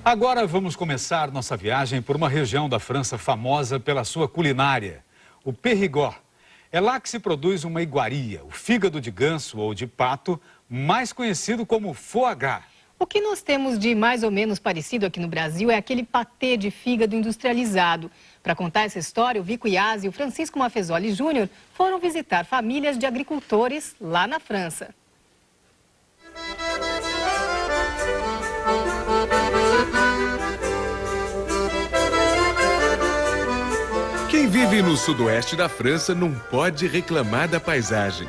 Agora vamos começar nossa viagem por uma região da França famosa pela sua culinária, o Périgord. É lá que se produz uma iguaria, o fígado de ganso ou de pato, mais conhecido como foie gras. O que nós temos de mais ou menos parecido aqui no Brasil é aquele patê de fígado industrializado. Para contar essa história, o Vico Iazzi e o Francisco Maffezoli Júnior foram visitar famílias de agricultores lá na França. Quem vive no sudoeste da França não pode reclamar da paisagem.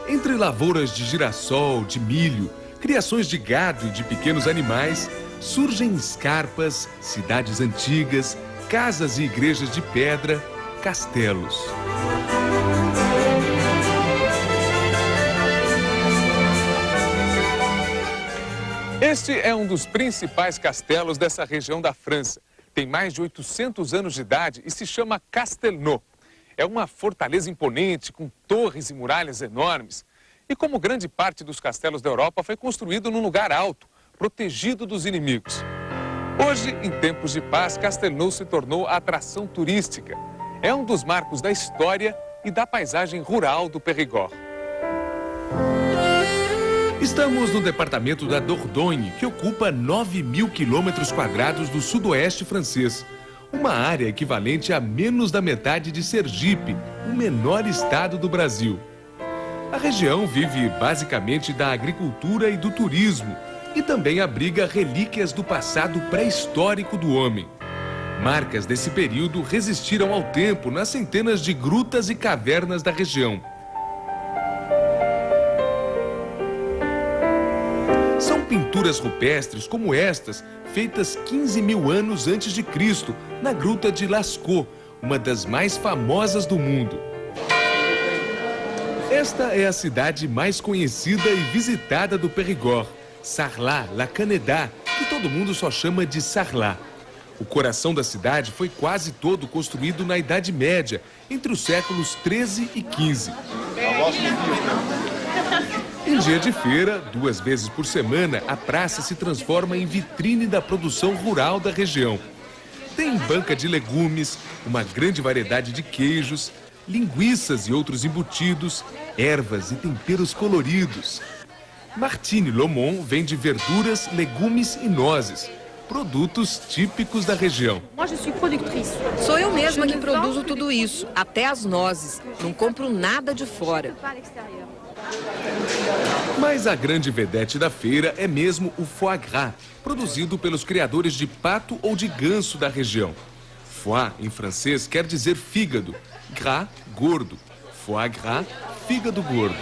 Entre lavouras de girassol, de milho, criações de gado e de pequenos animais, surgem escarpas, cidades antigas, casas e igrejas de pedra, castelos. Este é um dos principais castelos dessa região da França. Tem mais de 800 anos de idade e se chama Castelnau. É uma fortaleza imponente, com torres e muralhas enormes. E como grande parte dos castelos da Europa, foi construído num lugar alto, protegido dos inimigos. Hoje, em tempos de paz, Castelnau se tornou a atração turística. É um dos marcos da história e da paisagem rural do Périgord. Estamos no departamento da Dordogne, que ocupa 9.000 quilômetros quadrados do sudoeste francês. Uma área equivalente a menos da metade de Sergipe, o menor estado do Brasil. A região vive basicamente da agricultura e do turismo e também abriga relíquias do passado pré-histórico do homem. Marcas desse período resistiram ao tempo nas centenas de grutas e cavernas da região. São pinturas rupestres como estas, feitas 15.000 anos antes de Cristo, na gruta de Lascaux, uma das mais famosas do mundo. Esta é a cidade mais conhecida e visitada do Périgord, Sarlat-la-Canéda, que todo mundo só chama de Sarlat. O coração da cidade foi quase todo construído na Idade Média, entre os séculos 13 e 15. Em dia de feira, 2 vezes por semana, a praça se transforma em vitrine da produção rural da região. Tem banca de legumes, uma grande variedade de queijos, linguiças e outros embutidos, ervas e temperos coloridos. Martine Lomon vende verduras, legumes e nozes, produtos típicos da região. Sou eu mesma que produzo tudo isso, até as nozes. Não compro nada de fora. Mas a grande vedete da feira é mesmo o foie gras, produzido pelos criadores de pato ou de ganso da região. Foie, em francês, quer dizer fígado, gras, gordo. Foie gras, fígado gordo.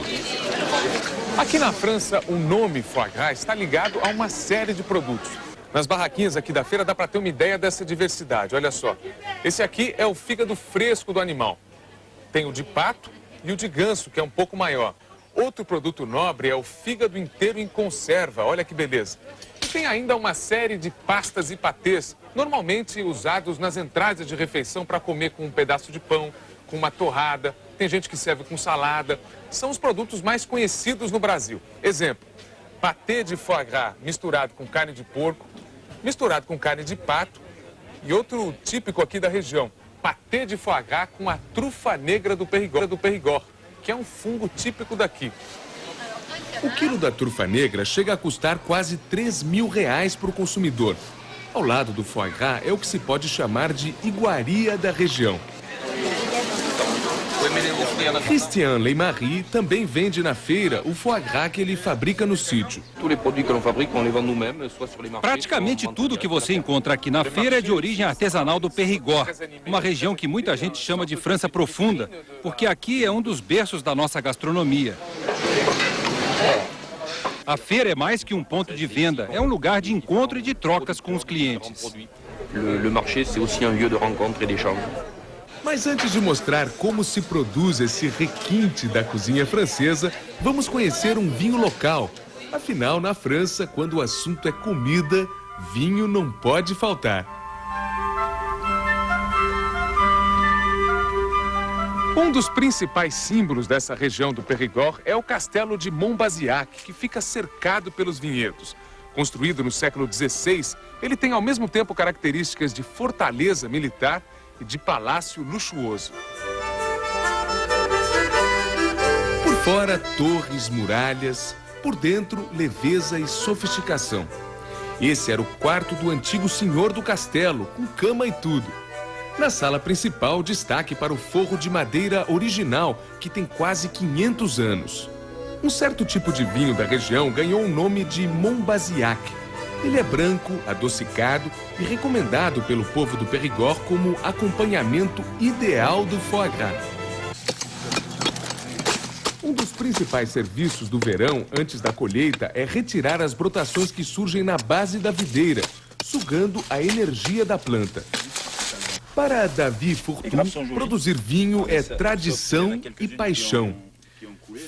Aqui na França, o nome foie gras está ligado a uma série de produtos. Nas barraquinhas aqui da feira dá para ter uma ideia dessa diversidade, olha só. Esse aqui é o fígado fresco do animal. Tem o de pato e o de ganso, que é um pouco maior. Outro produto nobre é o fígado inteiro em conserva, olha que beleza. E tem ainda uma série de pastas e patês, normalmente usados nas entradas de refeição para comer com um pedaço de pão, com uma torrada, tem gente que serve com salada. São os produtos mais conhecidos no Brasil. Exemplo, patê de foie gras misturado com carne de porco, misturado com carne de pato e outro típico aqui da região, patê de foie gras com a trufa negra do Périgord, que é um fungo típico daqui. O quilo da trufa negra chega a custar quase R$3.000 para o consumidor. Ao lado do foie gras é o que se pode chamar de iguaria da região. Christian Leymarie também vende na feira o foie gras que ele fabrica no sítio. Praticamente tudo que você encontra aqui na feira é de origem artesanal do Périgord, uma região que muita gente chama de França profunda, porque aqui é um dos berços da nossa gastronomia. A feira é mais que um ponto de venda, é um lugar de encontro e de trocas com os clientes. Mas antes de mostrar como se produz esse requinte da cozinha francesa, vamos conhecer um vinho local. Afinal, na França, quando o assunto é comida, vinho não pode faltar. Um dos principais símbolos dessa região do Périgord é o castelo de Montbazillac, que fica cercado pelos vinhedos. Construído no século XVI, ele tem ao mesmo tempo características de fortaleza militar e de palácio luxuoso. Por fora, torres, muralhas. Por dentro, leveza e sofisticação. Esse era o quarto do antigo senhor do castelo, com cama e tudo. Na sala principal, destaque para o forro de madeira original, que tem quase 500 anos. Um certo tipo de vinho da região ganhou o nome de Montbazillac. Ele é branco, adocicado e recomendado pelo povo do Périgord como acompanhamento ideal do foie gras. Um dos principais serviços do verão, antes da colheita, é retirar as brotações que surgem na base da videira, sugando a energia da planta. Para David Fourtou, produzir vinho é tradição e paixão.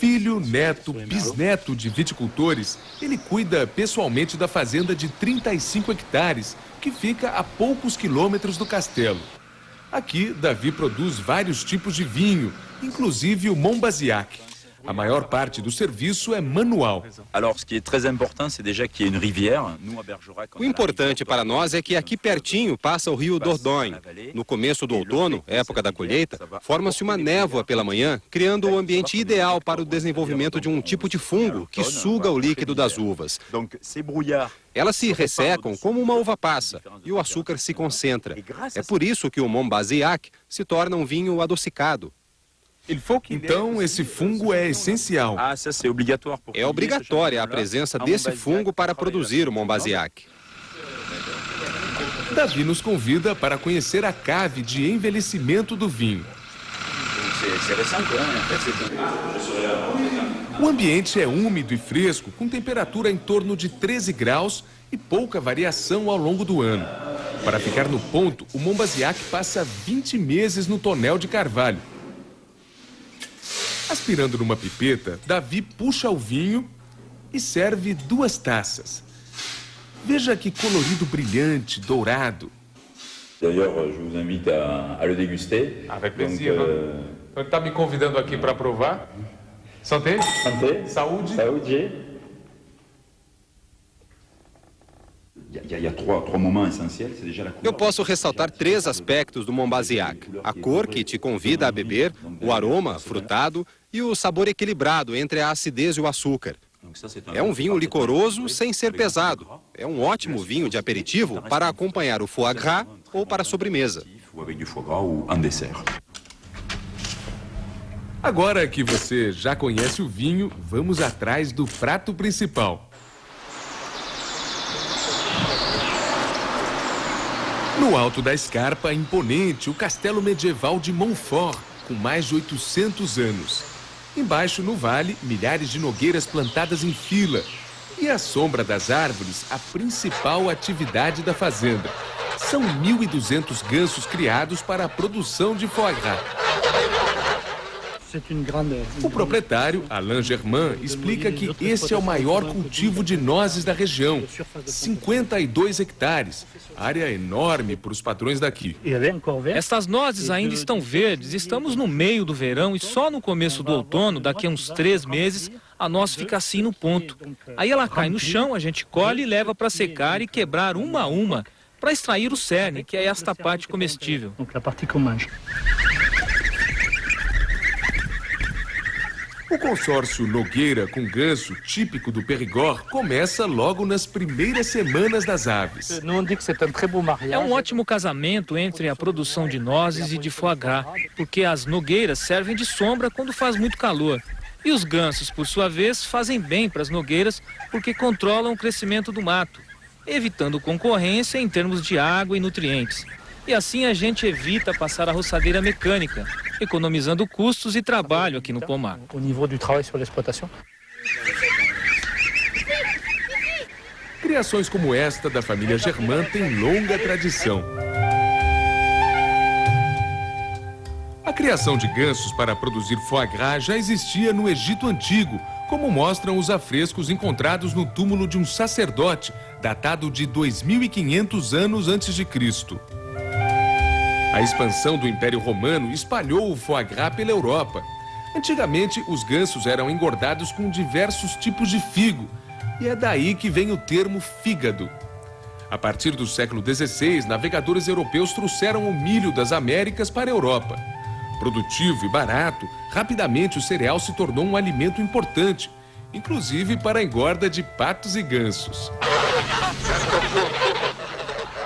Filho, neto, bisneto de viticultores, ele cuida pessoalmente da fazenda de 35 hectares, que fica a poucos quilômetros do castelo. Aqui, Davi produz vários tipos de vinho, inclusive o Montbazillac. A maior parte do serviço é manual. O importante para nós é que aqui pertinho passa o rio Dordogne. No começo do outono, época da colheita, forma-se uma névoa pela manhã, criando o ambiente ideal para o desenvolvimento de um tipo de fungo que suga o líquido das uvas. Elas se ressecam como uma uva passa e o açúcar se concentra. É por isso que o Montbazillac se torna um vinho adocicado. Então, esse fungo é essencial. É obrigatória a presença desse fungo para produzir o Montbazillac. Davi nos convida para conhecer a cave de envelhecimento do vinho. O ambiente é úmido e fresco, com temperatura em torno de 13 graus e pouca variação ao longo do ano. Para ficar no ponto, o Montbazillac passa 20 meses no tonel de carvalho. Aspirando numa pipeta, Davi puxa o vinho e serve 2 taças. Veja que colorido brilhante, dourado. Avec plaisir. Então ele está me convidando aqui para provar. Santé? Santé. Saúde. Saúde. Eu posso ressaltar 3 aspectos do Montbazillac: a cor, que te convida a beber, o aroma, frutado, e o sabor equilibrado entre a acidez e o açúcar. É um vinho licoroso sem ser pesado. É um ótimo vinho de aperitivo para acompanhar o foie gras ou para a sobremesa. Agora que você já conhece o vinho, vamos atrás do prato principal. No alto da escarpa, imponente, o castelo medieval de Montfort, com mais de 800 anos. Embaixo, no vale, milhares de nogueiras plantadas em fila. E à sombra das árvores, a principal atividade da fazenda. São 1.200 gansos criados para a produção de foie gras. O proprietário, Alain Germain, explica que esse é o maior cultivo de nozes da região. 52 hectares. Área enorme para os padrões daqui. Estas nozes ainda estão verdes, estamos no meio do verão e só no começo do outono, daqui a uns 3 meses, a noz fica assim no ponto. Aí ela cai no chão, a gente colhe e leva para secar e quebrar uma a uma, para extrair o cerne, que é esta parte comestível. O consórcio Nogueira com ganso, típico do Périgord, começa logo nas primeiras semanas das aves. É um ótimo casamento entre a produção de nozes e de foie gras, porque as nogueiras servem de sombra quando faz muito calor. E os gansos, por sua vez, fazem bem para as nogueiras porque controlam o crescimento do mato, evitando concorrência em termos de água e nutrientes. E assim a gente evita passar a roçadeira mecânica, economizando custos e trabalho aqui no pomar. Criações como esta da família Germain têm longa tradição. A criação de gansos para produzir foie gras já existia no Egito Antigo, como mostram os afrescos encontrados no túmulo de um sacerdote, datado de 2.500 anos antes de Cristo. A expansão do Império Romano espalhou o foie gras pela Europa. Antigamente, os gansos eram engordados com diversos tipos de figo, E é daí que vem o termo fígado. A partir do século XVI, navegadores europeus trouxeram o milho das Américas para a Europa. Produtivo e barato, rapidamente o cereal se tornou um alimento importante, inclusive para a engorda de patos e gansos.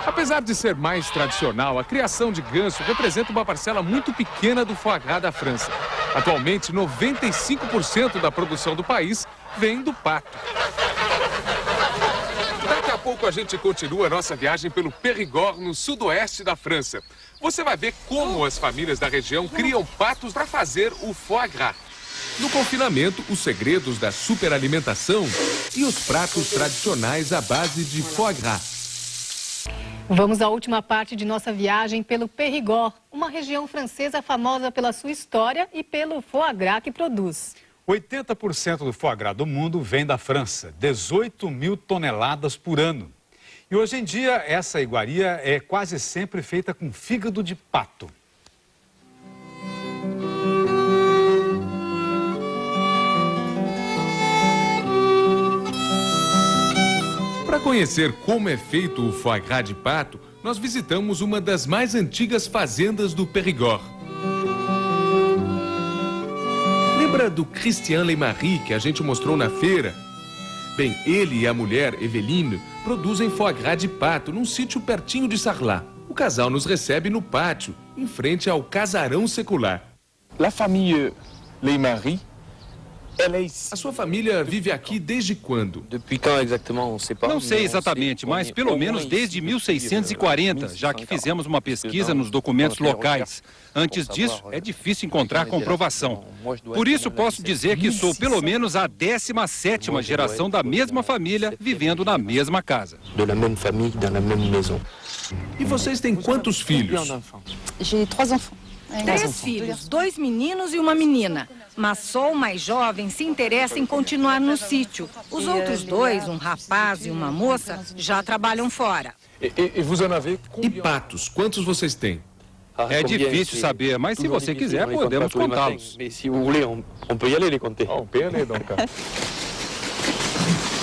Apesar de ser mais tradicional, a criação de ganso representa uma parcela muito pequena do foie gras da França. Atualmente, 95% da produção do país vem do pato. Daqui a pouco a gente continua a nossa viagem pelo Périgord, no sudoeste da França. Você vai ver como as famílias da região criam patos para fazer o foie gras. No confinamento, os segredos da superalimentação e os pratos tradicionais à base de foie gras. Vamos à última parte de nossa viagem pelo Périgord, uma região francesa famosa pela sua história e pelo foie gras que produz. 80% do foie gras do mundo vem da França, 18 mil toneladas por ano. E hoje em dia, essa iguaria é quase sempre feita com fígado de pato. Para conhecer como é feito o foie gras de pato, nós visitamos uma das mais antigas fazendas do Périgord. Lembra do Christian Leymarie que a gente mostrou na feira? Bem, ele e a mulher, Eveline, produzem foie gras de pato num sítio pertinho de Sarlat. O casal nos recebe no pátio, em frente ao casarão secular. A família Leymarie. A sua família vive aqui desde quando? Não sei exatamente, mas pelo menos desde 1640, já que fizemos uma pesquisa nos documentos locais. Antes disso, é difícil encontrar comprovação. Por isso, posso dizer que sou pelo menos a 17ª geração da mesma família vivendo na mesma casa. E vocês têm quantos filhos? J'ai 3 enfants. 3 filhos, 2 meninos e uma menina. Mas só o mais jovem se interessa em continuar no sítio. Os outros 2, um rapaz e uma moça, já trabalham fora. E patos, quantos vocês têm? É difícil saber, mas se você quiser, podemos contá-los.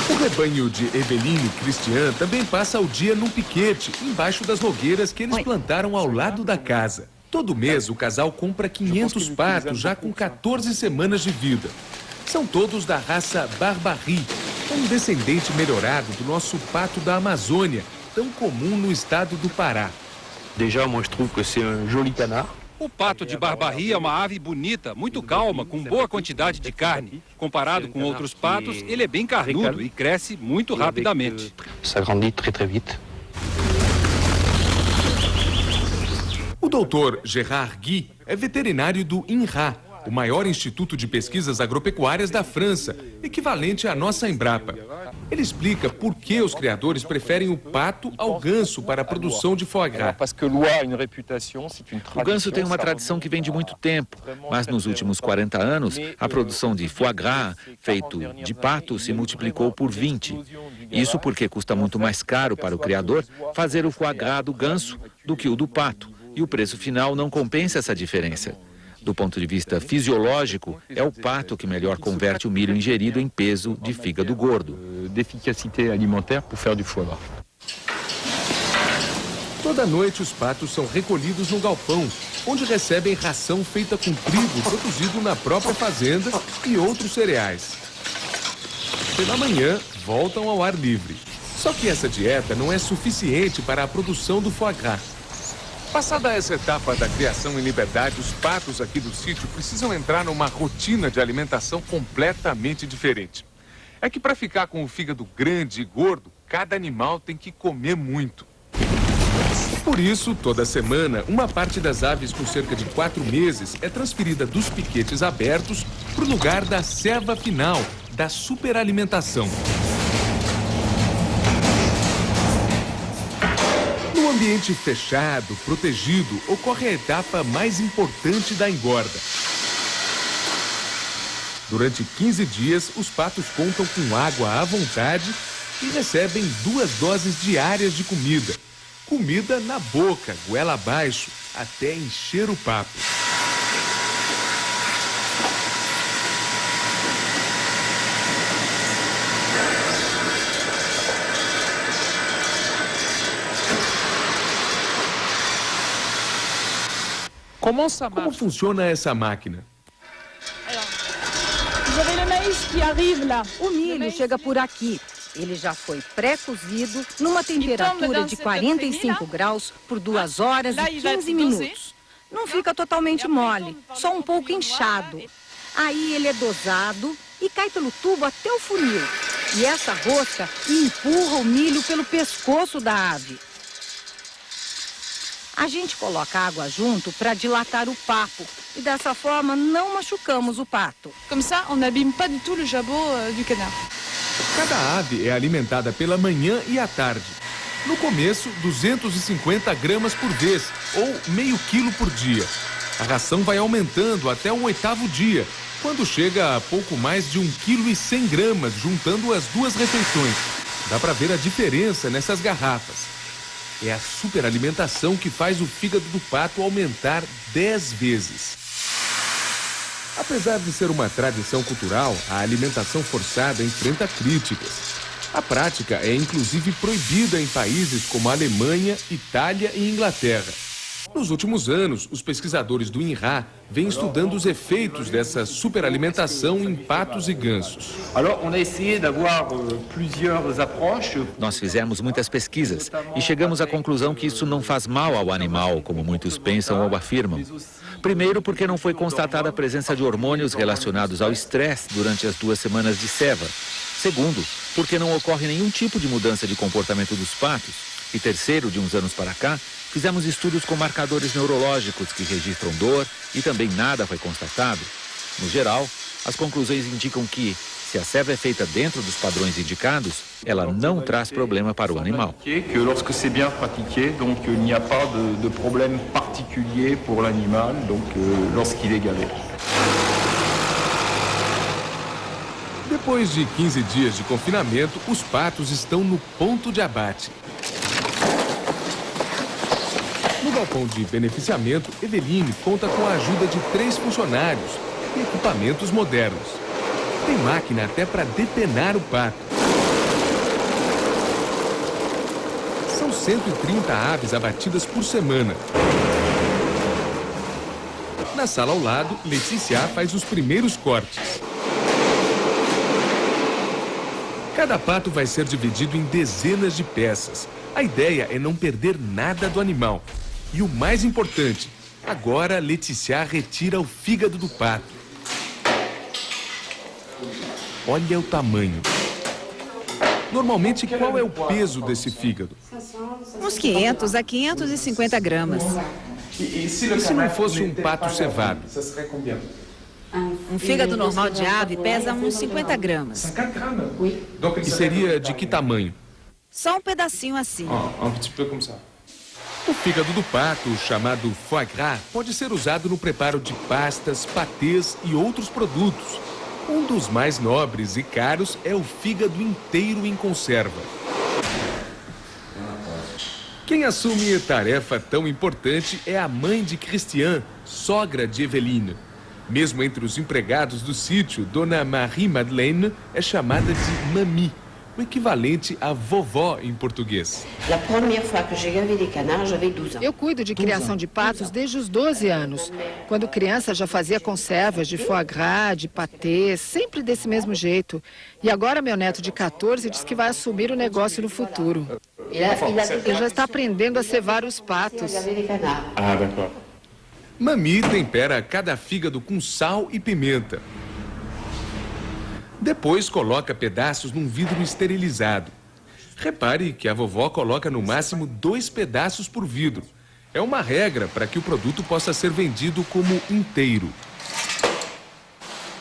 O rebanho de Eveline e Christian também passa o dia num piquete, embaixo das nogueiras que eles plantaram ao lado da casa. Todo mês, o casal compra 500 patos, já com 14 semanas de vida. São todos da raça Barbarie, um descendente melhorado do nosso pato da Amazônia, tão comum no estado do Pará. O pato de Barbarie é uma ave bonita, muito calma, com boa quantidade de carne. Comparado com outros patos, ele é bem carnudo e cresce muito rapidamente. O doutor Gérard Guy é veterinário do INRA, o maior instituto de pesquisas agropecuárias da França, equivalente à nossa Embrapa. Ele explica por que os criadores preferem o pato ao ganso para a produção de foie gras. O ganso tem uma tradição que vem de muito tempo, mas nos últimos 40 anos, a produção de foie gras feito de pato se multiplicou por 20. Isso porque custa muito mais caro para o criador fazer o foie gras do ganso do que o do pato. E o preço final não compensa essa diferença. Do ponto de vista fisiológico, é o pato que melhor converte o milho ingerido em peso de fígado gordo. Toda noite os patos são recolhidos no galpão, onde recebem ração feita com trigo produzido na própria fazenda e outros cereais. Pela manhã, voltam ao ar livre. Só que essa dieta não é suficiente para a produção do foie gras. Passada essa etapa da criação em liberdade, os patos aqui do sítio precisam entrar numa rotina de alimentação completamente diferente. É que para ficar com o fígado grande e gordo, cada animal tem que comer muito. Por isso, toda semana, uma parte das aves com cerca de 4 meses é transferida dos piquetes abertos para o lugar da ceva final, da superalimentação. No ambiente fechado, protegido, ocorre a etapa mais importante da engorda. Durante 15 dias, os patos contam com água à vontade e recebem 2 doses diárias de comida. Comida na boca, goela abaixo, até encher o papo. Como funciona essa máquina? O milho chega por aqui. Ele já foi pré-cozido numa temperatura de 45 graus por 2 horas e 15 minutos. Não fica totalmente mole, só um pouco inchado. Aí ele é dosado e cai pelo tubo até o funil. E essa rosca empurra o milho pelo pescoço da ave. A gente coloca água junto para dilatar o papo e dessa forma não machucamos o pato. Comme ça, on n'abîme pas du tout le jabot du canard. Cada ave é alimentada pela manhã e à tarde. No começo, 250 gramas por vez, ou meio quilo por dia. A ração vai aumentando até o 8º dia, quando chega a pouco mais de 1,1 kg, juntando as 2 refeições. Dá para ver a diferença nessas garrafas. É a superalimentação que faz o fígado do pato aumentar 10 vezes. Apesar de ser uma tradição cultural, a alimentação forçada enfrenta críticas. A prática é inclusive proibida em países como a Alemanha, Itália e Inglaterra. Nos últimos anos, os pesquisadores do INRA vêm estudando os efeitos dessa superalimentação em patos e gansos. Nós fizemos muitas pesquisas e chegamos à conclusão que isso não faz mal ao animal, como muitos pensam ou afirmam. Primeiro, porque não foi constatada a presença de hormônios relacionados ao estresse durante as 2 semanas de ceva. Segundo, porque não ocorre nenhum tipo de mudança de comportamento dos patos. E terceiro, de uns anos para cá, fizemos estudos com marcadores neurológicos que registram dor e também nada foi constatado. No geral, as conclusões indicam que, se a ceva é feita dentro dos padrões indicados, ela não traz problema para o animal. Que lorsque c'est bien pratiqué, donc il n'y a pas de problème particulier pour l'animal, donc lorsqu'il est gavé. Depois de 15 dias de confinamento, os patos estão no ponto de abate. No galpão de beneficiamento, Eveline conta com a ajuda de 3 funcionários e equipamentos modernos. Tem máquina até para depenar o pato. São 130 aves abatidas por semana. Na sala ao lado, Letícia faz os primeiros cortes. Cada pato vai ser dividido em dezenas de peças. A ideia é não perder nada do animal. E o mais importante, agora Letícia retira o fígado do pato. Olha o tamanho. Normalmente, qual é o peso desse fígado? Uns 500 a 550 gramas. E se não fosse um pato cevado? Um fígado normal de ave pesa uns 50 gramas. E seria de que tamanho? Só um pedacinho assim. O fígado do pato, chamado foie gras, pode ser usado no preparo de pastas, patês e outros produtos. Um dos mais nobres e caros é o fígado inteiro em conserva. Quem assume a tarefa tão importante é a mãe de Christian, sogra de Eveline. Mesmo entre os empregados do sítio, Dona Marie-Madeleine é chamada de Mami, o equivalente a vovó em português. Eu cuido de criação de patos desde os 12 anos. Quando criança já fazia conservas de foie gras, de patê, sempre desse mesmo jeito. E agora meu neto de 14 diz que vai assumir o negócio no futuro. Ele já está aprendendo a cevar os patos. Mami tempera cada fígado com sal e pimenta. Depois coloca pedaços num vidro esterilizado. Repare que a vovó coloca no máximo 2 pedaços por vidro. É uma regra para que o produto possa ser vendido como inteiro.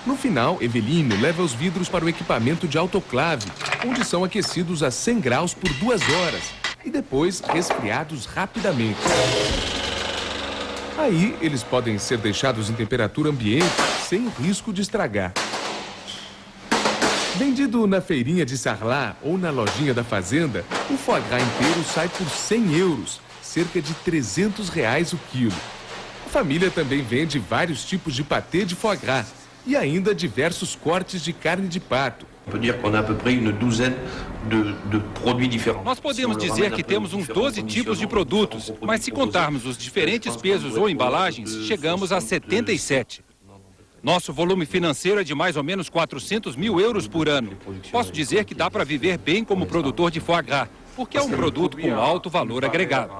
No final, Eveline leva os vidros para o equipamento de autoclave, onde são aquecidos a 100 graus por 2 horas e depois resfriados rapidamente. Aí, eles podem ser deixados em temperatura ambiente, sem risco de estragar. Vendido na feirinha de Sarlat ou na lojinha da fazenda, o foie gras inteiro sai por 100 euros, cerca de R$300 o quilo. A família também vende vários tipos de patê de foie gras e ainda diversos cortes de carne de pato, Nós podemos dizer que temos uns 12 tipos de produtos, mas se contarmos os diferentes pesos ou embalagens, chegamos a 77. Nosso volume financeiro é de mais ou menos 400 mil euros por ano. Posso dizer que dá para viver bem como produtor de foie gras, porque é um produto com alto valor agregado.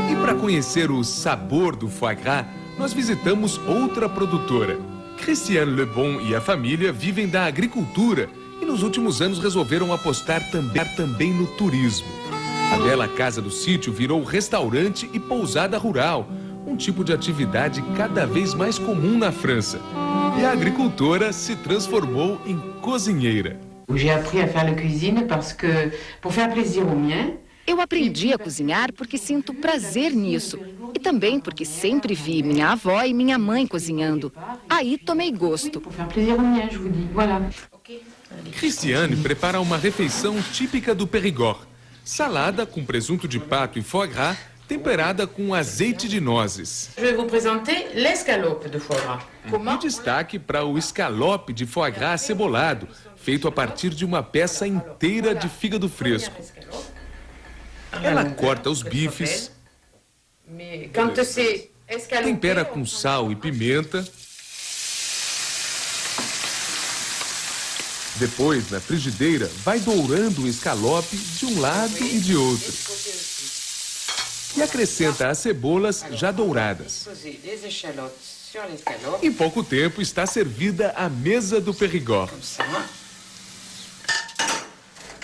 E para conhecer o sabor do foie gras, nós visitamos outra produtora. Christiane Lebon e a família vivem da agricultura e nos últimos anos resolveram apostar também no turismo. A bela casa do sítio virou restaurante e pousada rural, um tipo de atividade cada vez mais comum na França. E a agricultora se transformou em cozinheira. Eu aprendi a cozinhar porque sinto prazer nisso. E também porque sempre vi minha avó e minha mãe cozinhando. Aí tomei gosto. Christiane prepara uma refeição típica do Périgord. Salada com presunto de pato e foie gras, temperada com azeite de nozes. E destaque para o escalope de foie gras acebolado, feito a partir de uma peça inteira de fígado fresco. Ela corta os bifes, tempera com sal e pimenta. Depois, na frigideira, vai dourando o escalope de um lado e de outro. E acrescenta as cebolas já douradas. Em pouco tempo, está servida a mesa do Périgord.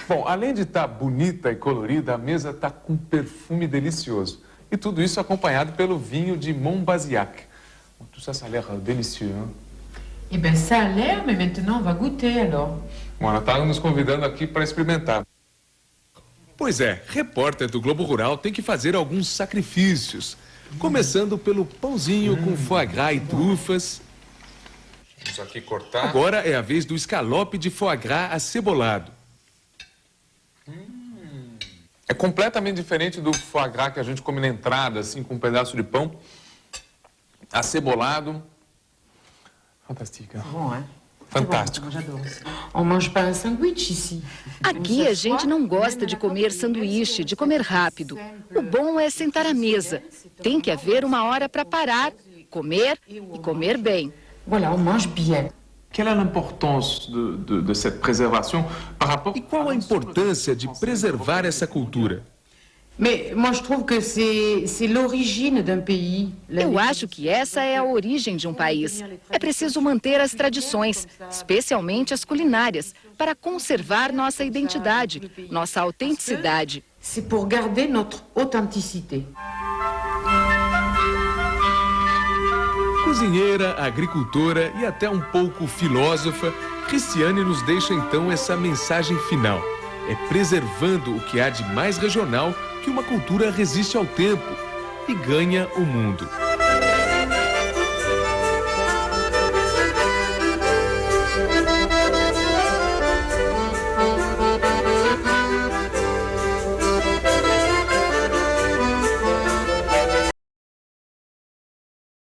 Bom, além de estar bonita e colorida, a mesa está com um perfume delicioso. E tudo isso acompanhado pelo vinho de Montbazillac. Tout ça, ça a l'air délicieux, hein? Eh bien, ça a l'air, mais maintenant on va goûter alors. Bom, ela está nos convidando aqui para experimentar. Pois é, repórter do Globo Rural tem que fazer alguns sacrifícios. Começando pelo pãozinho com foie gras e trufas. Vamos aqui cortar. Agora é a vez do escalope de foie gras acebolado. É completamente diferente do foie gras que a gente come na entrada, assim, com um pedaço de pão acebolado. Fantástico. Bom, é? Fantástico. On mange pas un sandwich ici. Aqui a gente não gosta de comer sanduíche, de comer rápido. O bom é sentar à mesa. Tem que haver uma hora para parar, comer e comer bem. Voilà, on mange bien. Quelle est l'importance de cette préservation par rapport... E qual a importância de preservar essa cultura? Mais moi je trouve que c'est l'origine d'un pays. Eu acho que essa é a origem de um país. É preciso manter as tradições, especialmente as culinárias, para conservar nossa identidade, nossa autenticidade. C'est pour garder notre authenticité. Cozinheira, agricultora e até um pouco filósofa, Christiane nos deixa então essa mensagem final. É preservando o que há de mais regional que uma cultura resiste ao tempo e ganha o mundo.